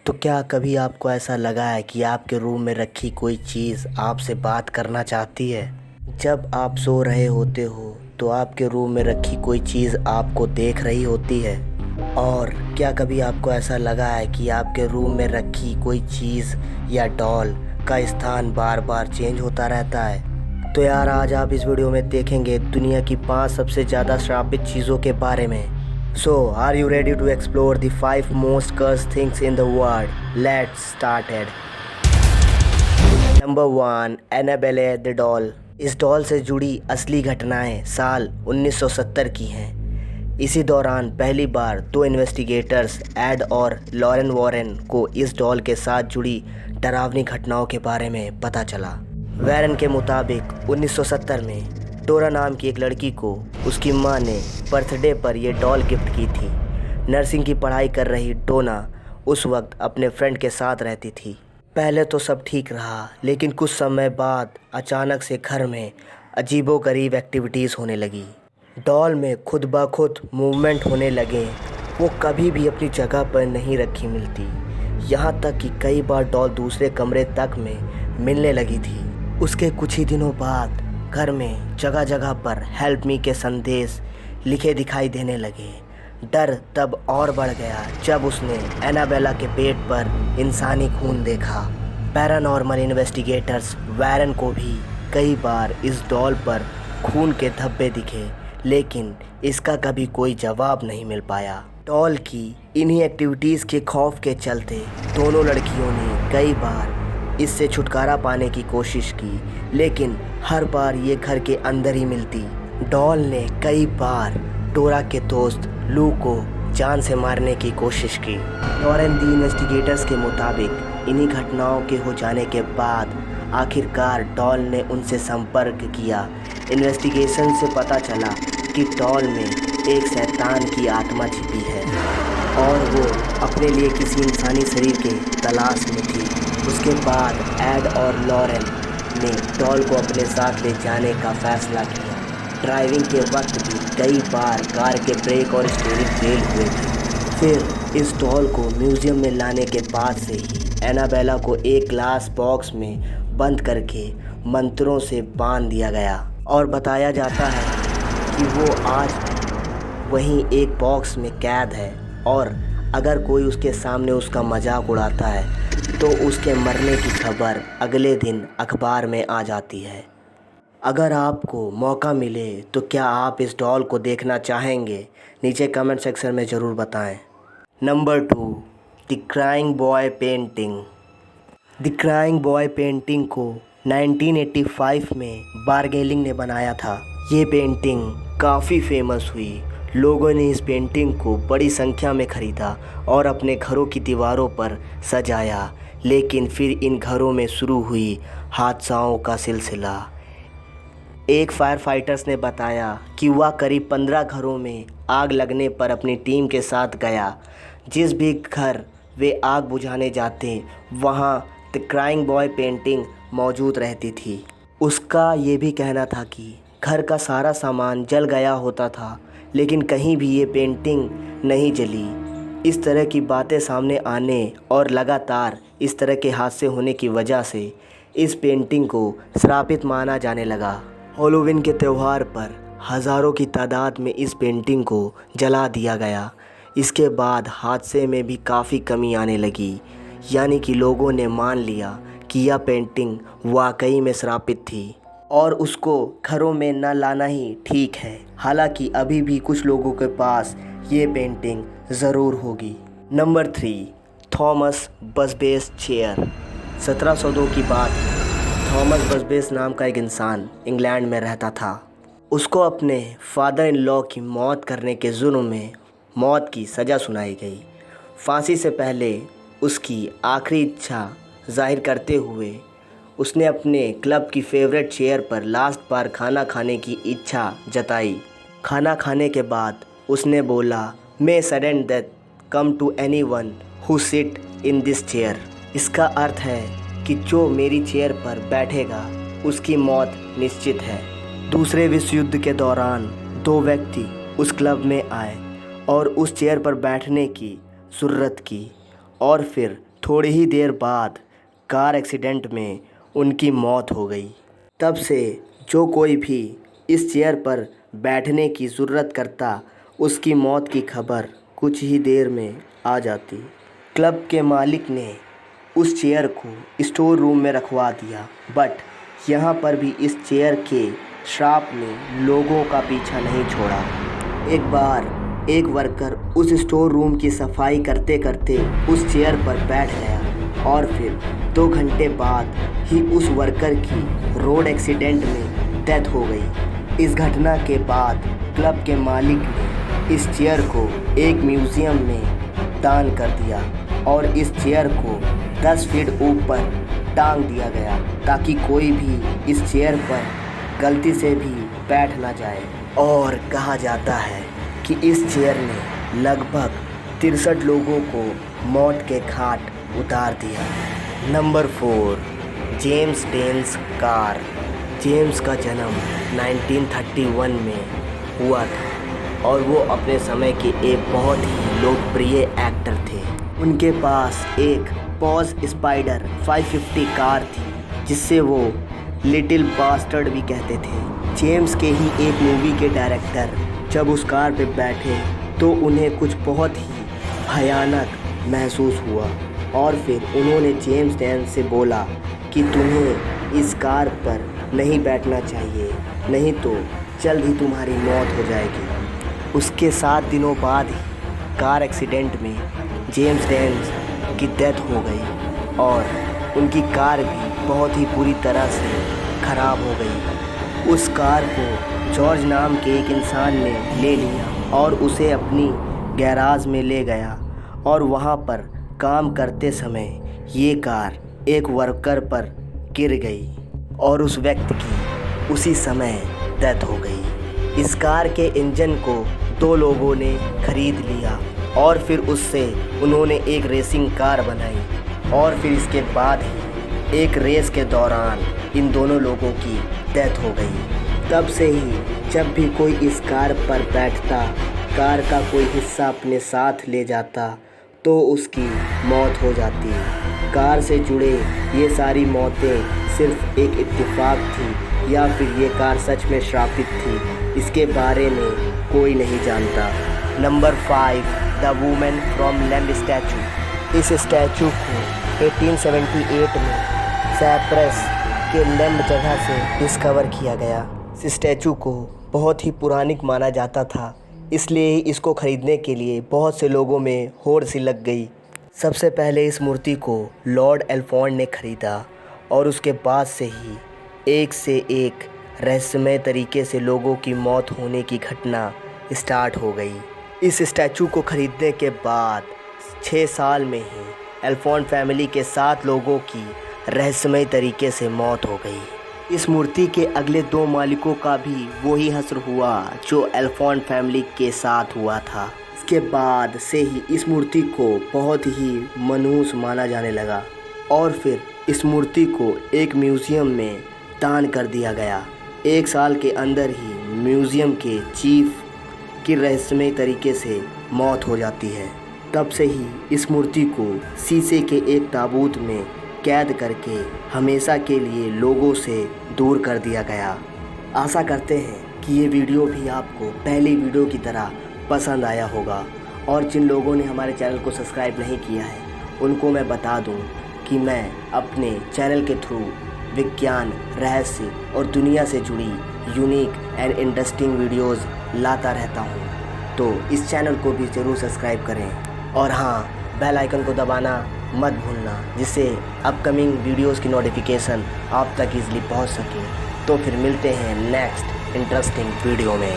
तो क्या कभी आपको ऐसा लगा है कि आपके रूम में रखी कोई चीज़ आपसे बात करना चाहती है? जब आप सो रहे होते हो तो आपके रूम में रखी कोई चीज़ आपको देख रही होती है। और क्या कभी आपको ऐसा लगा है कि आपके रूम में रखी कोई चीज़ या डॉल का स्थान बार बार चेंज होता रहता है? तो यार, आज आप इस वीडियो में देखेंगे दुनिया की 5 सबसे ज़्यादा श्रापित चीज़ों के बारे में। So, are you ready to explore the 5 most cursed things in the world? Let's start it. Number 1, Annabelle the doll. इस डॉल से जुड़ी असली घटनाएं साल 1970 की हैं। इसी दौरान पहली बार 2 इन्वेस्टिगेटर्स एड और लॉरेन वॉरेन को इस डॉल के साथ जुड़ी डरावनी घटनाओं के बारे में पता चला। वॉरेन के मुताबिक 1970 में डोरा नाम की एक लड़की को उसकी मां ने बर्थडे पर यह डॉल गिफ्ट की थी। नर्सिंग की पढ़ाई कर रही डोना उस वक्त अपने फ्रेंड के साथ रहती थी। पहले तो सब ठीक रहा, लेकिन कुछ समय बाद अचानक से घर में अजीबोगरीब एक्टिविटीज़ होने लगी। डॉल में खुद ब खुद मूवमेंट होने लगे। वो कभी भी अपनी जगह पर नहीं रखी मिलती। यहाँ तक कि कई बार डॉल दूसरे कमरे तक में मिलने लगी थी। उसके कुछ ही दिनों बाद घर में जगह जगह पर हेल्प मी के संदेश लिखे दिखाई देने लगे। डर तब और बढ़ गया जब उसने एनाबेला के पेट पर इंसानी खून देखा। पैरानॉर्मल इन्वेस्टिगेटर्स वॉरेन को भी कई बार इस डॉल पर खून के धब्बे दिखे, लेकिन इसका कभी कोई जवाब नहीं मिल पाया। डॉल की इन्हीं एक्टिविटीज़ के खौफ के चलते दोनों लड़कियों ने कई बार इससे छुटकारा पाने की कोशिश की, लेकिन हर बार ये घर के अंदर ही मिलती। डॉल ने कई बार डोरा के दोस्त लू को जान से मारने की कोशिश की। लॉरेन दी इन्वेस्टिगेटर्स के मुताबिक इन्हीं घटनाओं के हो जाने के बाद आखिरकार डॉल ने उनसे संपर्क किया। इन्वेस्टिगेशन से पता चला कि डॉल में एक शैतान की आत्मा छिपी है और वो अपने लिए किसी इंसानी शरीर के तलाश में थी। उसके बाद एड और लॉरेन ने डॉल को अपने साथ ले जाने का फैसला किया। ड्राइविंग के वक्त भी कई बार कार के ब्रेक और स्टीयरिंग फेल हुए थे। फिर इस डॉल को म्यूज़ियम में लाने के बाद से ही एनाबेला को एक ग्लास बॉक्स में बंद करके मंत्रों से बांध दिया गया और बताया जाता है कि वो आज वहीं एक बॉक्स में कैद है और अगर कोई उसके सामने उसका मजाक उड़ाता है तो उसके मरने की खबर अगले दिन अखबार में आ जाती है। अगर आपको मौका मिले तो क्या आप इस डॉल को देखना चाहेंगे? नीचे कमेंट सेक्शन में ज़रूर बताएं। Number 2, the crying boy painting. The crying boy painting को 1985 में बारगेलिंग ने बनाया था। ये पेंटिंग काफ़ी फेमस हुई। लोगों ने इस पेंटिंग को बड़ी संख्या में ख़रीदा और अपने घरों की दीवारों पर सजाया, लेकिन फिर इन घरों में शुरू हुई हादसाओं का सिलसिला। एक फायर फाइटर्स ने बताया कि वह करीब 15 घरों में आग लगने पर अपनी टीम के साथ गया। जिस भी घर वे आग बुझाने जाते वहाँ द क्राइंग बॉय पेंटिंग मौजूद रहती थी। उसका ये भी कहना था कि घर का सारा सामान जल गया होता था, लेकिन कहीं भी ये पेंटिंग नहीं जली। इस तरह की बातें सामने आने और लगातार इस तरह के हादसे होने की वजह से इस पेंटिंग को श्रापित माना जाने लगा। हैलोवीन के त्यौहार पर हज़ारों की तादाद में इस पेंटिंग को जला दिया गया। इसके बाद हादसे में भी काफ़ी कमी आने लगी, यानी कि लोगों ने मान लिया कि यह पेंटिंग वाकई में श्रापित थी और उसको घरों में न लाना ही ठीक है। हालांकि अभी भी कुछ लोगों के पास ये पेंटिंग ज़रूर होगी। Number 3, Thomas बसबेस chair. 1702 की बात है। थॉमस बसबेस नाम का एक इंसान इंग्लैंड में रहता था। उसको अपने फादर इन लॉ की मौत करने के जुर्म में मौत की सज़ा सुनाई गई। फांसी से पहले उसकी आखिरी इच्छा जाहिर करते हुए उसने अपने क्लब की फेवरेट चेयर पर लास्ट बार खाना खाने की इच्छा जताई। खाना खाने के बाद उसने बोला, may sudden death come to anyone who sit in this chair. इसका अर्थ है कि जो मेरी चेयर पर बैठेगा उसकी मौत निश्चित है। दूसरे विश्व युद्ध के दौरान 2 व्यक्ति उस क्लब में आए और उस चेयर पर बैठने की जुर्रत की और फिर थोड़ी ही देर बाद कार एक्सीडेंट में उनकी मौत हो गई। तब से जो कोई भी इस चेयर पर बैठने की ज़रूरत करता, उसकी मौत की खबर कुछ ही देर में आ जाती। क्लब के मालिक ने उस चेयर को स्टोर रूम में रखवा दिया, बट यहाँ पर भी इस चेयर के श्राप ने लोगों का पीछा नहीं छोड़ा। एक बार एक वर्कर उस स्टोर रूम की सफाई करते करते उस चेयर पर बैठ गया और फिर 2 घंटे बाद ही उस वर्कर की रोड एक्सीडेंट में डेथ हो गई। इस घटना के बाद क्लब के मालिक ने इस चेयर को एक म्यूज़ियम में दान कर दिया और इस चेयर को 10 फीट ऊपर टांग दिया गया ताकि कोई भी इस चेयर पर गलती से भी बैठ ना जाए। और कहा जाता है कि इस चेयर ने लगभग 63 लोगों को मौत के घाट उतार दिया। Number 4, James Dean's car. James का जन्म 1931 में हुआ था और वो अपने समय के एक बहुत ही लोकप्रिय एक्टर थे। उनके पास एक पॉज स्पाइडर 550 कार थी जिससे वो लिटिल बास्टर्ड भी कहते थे। जेम्स के ही एक मूवी के डायरेक्टर जब उस कार पे बैठे तो उन्हें कुछ बहुत ही भयानक महसूस हुआ और फिर उन्होंने जेम्स डेन से बोला कि तुम्हें इस कार पर नहीं बैठना चाहिए, नहीं तो जल्द ही तुम्हारी मौत हो जाएगी। उसके 7 दिनों बाद ही कार एक्सीडेंट में जेम्स डेन की डेथ हो गई और उनकी कार भी बहुत ही बुरी तरह से ख़राब हो गई। उस कार को जॉर्ज नाम के एक इंसान ने ले लिया और उसे अपनी गैराज में ले गया और वहाँ पर काम करते समय ये कार एक वर्कर पर गिर गई और उस व्यक्ति की उसी समय डेथ हो गई। इस कार के इंजन को 2 लोगों ने खरीद लिया और फिर उससे उन्होंने एक रेसिंग कार बनाई और फिर इसके बाद ही एक रेस के दौरान इन दोनों लोगों की डेथ हो गई। तब से ही जब भी कोई इस कार पर बैठता, कार का कोई हिस्सा अपने साथ ले जाता तो उसकी मौत हो जाती। कार से जुड़े ये सारी मौतें सिर्फ एक इत्तेफाक थी या फिर ये कार सच में श्रापित थी, इसके बारे में कोई नहीं जानता। Number 5, the women from lamb statue. इस स्टैचू को 1878 में साइप्रस के लैम्ब जगह से डिस्कवर किया गया। इस स्टैचू को बहुत ही पुरानिक माना जाता था, इसलिए ही इसको ख़रीदने के लिए बहुत से लोगों में होड़ सी लग गई। सबसे पहले इस मूर्ति को लॉर्ड एल्फोंड ने ख़रीदा और उसके बाद से ही एक से एक रहस्यमय तरीके से लोगों की मौत होने की घटना स्टार्ट हो गई। इस स्टैचू को ख़रीदने के बाद 6 साल में ही एल्फोंड फैमिली के 7 लोगों की रहस्यमय तरीके से मौत हो गई। इस मूर्ति के अगले 2 मालिकों का भी वही हश्र हुआ जो एल्फोंड फैमिली के साथ हुआ था। इसके बाद से ही इस मूर्ति को बहुत ही मनहूस माना जाने लगा और फिर इस मूर्ति को एक म्यूज़ियम में दान कर दिया गया। 1 साल के अंदर ही म्यूज़ियम के चीफ की रहस्यमय तरीके से मौत हो जाती है। तब से ही इस मूर्ति को शीशे के एक ताबूत में कैद करके हमेशा के लिए लोगों से दूर कर दिया गया। आशा करते हैं कि ये वीडियो भी आपको पहली वीडियो की तरह पसंद आया होगा और जिन लोगों ने हमारे चैनल को सब्सक्राइब नहीं किया है उनको मैं बता दूं कि मैं अपने चैनल के थ्रू विज्ञान, रहस्य और दुनिया से जुड़ी यूनिक एंड इंटरेस्टिंग वीडियोस लाता रहता हूं। तो इस चैनल को भी ज़रूर सब्सक्राइब करें और हाँ, बेल आइकन को दबाना मत भूलना जिससे अपकमिंग वीडियोस की नोटिफिकेशन आप तक ईज़िली पहुंच सके। तो फिर मिलते हैं नेक्स्ट इंटरेस्टिंग वीडियो में।